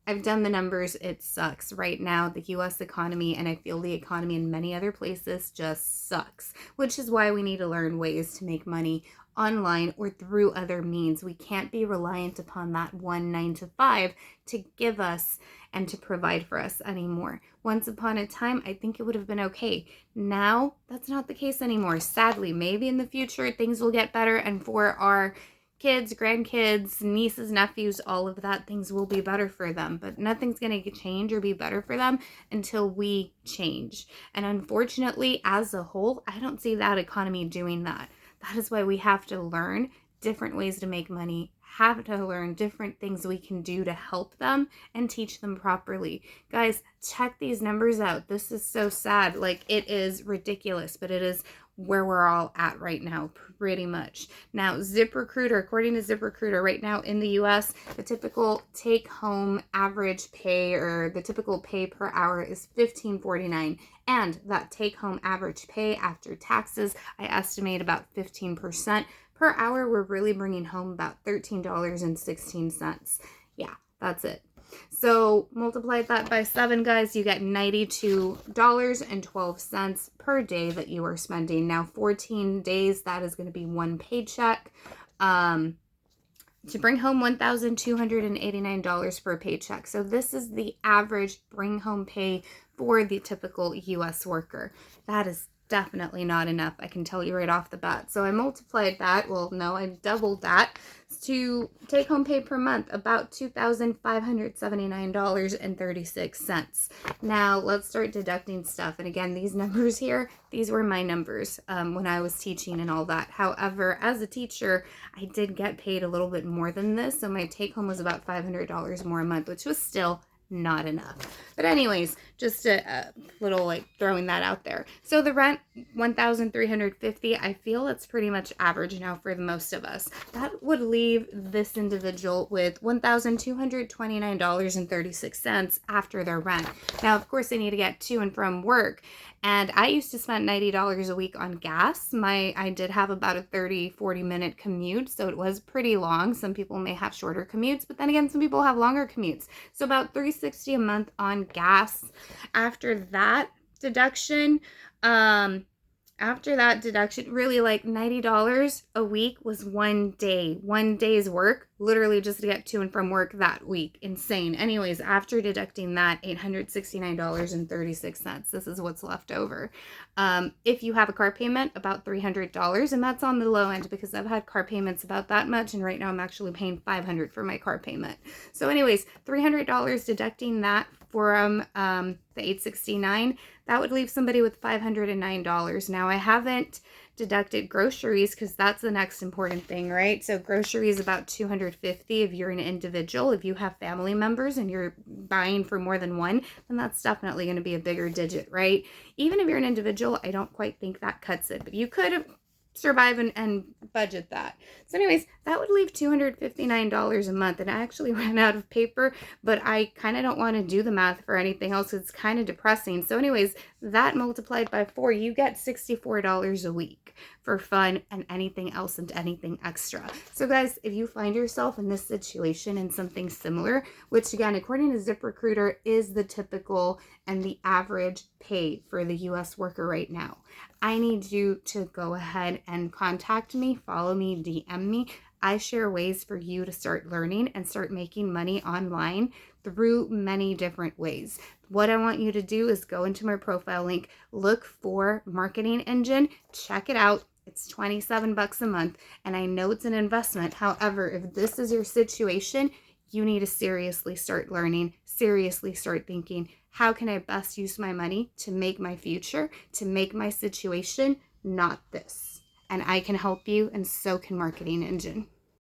I've done the numbers. It sucks right now. The US economy, and I feel the economy in many other places, just sucks, which is why we need to learn ways to make money online or through other means. We can't be reliant upon that 9 to 5 to give us and to provide for us anymore. Once upon a time, I think it would have been okay. Now, that's not the case anymore. Sadly, maybe in the future things will get better, and for our kids, grandkids, nieces, nephews, all of that, things will be better for them. But nothing's going to change or be better for them until we change. And unfortunately, as a whole, I don't see that economy doing that. That is why we have to learn different ways to make money, have to learn different things we can do to help them and teach them properly. Guys, check these numbers out. This is so sad. Like, it is ridiculous, but it is where we're all at right now, pretty much. Now, ZipRecruiter, according to ZipRecruiter, right now in the US, the typical take-home average pay, or the typical pay per hour, is $15.49. And that take-home average pay after taxes, I estimate about 15% per hour. We're really bringing home about $13.16. Yeah, that's it. So multiply that by 7, guys, you get $92.12 per day that you are spending. Now, 14 days, that is going to be one paycheck. To bring home $1,289 per paycheck. So this is the average bring home pay for the typical US worker. That is definitely not enough. I can tell you right off the bat. So I multiplied that. Well, no, I doubled that to take home pay per month, about $2,579.36. Now let's start deducting stuff. And again, these numbers here, these were my numbers when I was teaching and all that. However, as a teacher, I did get paid a little bit more than this. So my take home was about $500 more a month, which was still not enough. But anyways, just a little, like, throwing that out there. So the rent, $1,350. I feel that's pretty much average now for the most of us. That would leave this individual with $1,229.36 after their rent. Now, of course, they need to get to and from work. And I used to spend $90 a week on gas. I did have about a 30-40 minute commute, so it was pretty long. Some people may have shorter commutes, but then again, some people have longer commutes. So about $360 a month on gas. After that deduction, really, like, $90 a week was one day's work, literally just to get to and from work that week. Insane. Anyways, after deducting that, $869.36. This is what's left over. If you have a car payment, about $300, and that's on the low end because I've had car payments about that much, and right now I'm actually paying $500 for my car payment. So anyways, $300, deducting that from the $869, that would leave somebody with $509. Now, I haven't deducted groceries because that's the next important thing, right? So groceries about $250 if you're an individual. If you have family members and you're buying for more than one, then that's definitely going to be a bigger digit, right? Even if you're an individual, I don't quite think that cuts it, but you could survive and budget that. So anyways, that would leave $259 a month, and I actually ran out of paper, but I kind of don't want to do the math for anything else. It's kind of depressing. So anyways, that multiplied by 4, you get $64 a week for fun and anything else and anything extra. So guys, if you find yourself in this situation and something similar, which again, according to ZipRecruiter, is the typical and the average pay for the US worker right now, I need you to go ahead and contact me, follow me, DM me. I share ways for you to start learning and start making money online through many different ways. What I want you to do is go into my profile link, look for Marketing Engine, check it out. It's $27 a month, and I know it's an investment. However, if this is your situation, you need to seriously start learning, seriously start thinking, how can I best use my money to make my future, to make my situation not this? And I can help you, and so can Marketing Engine.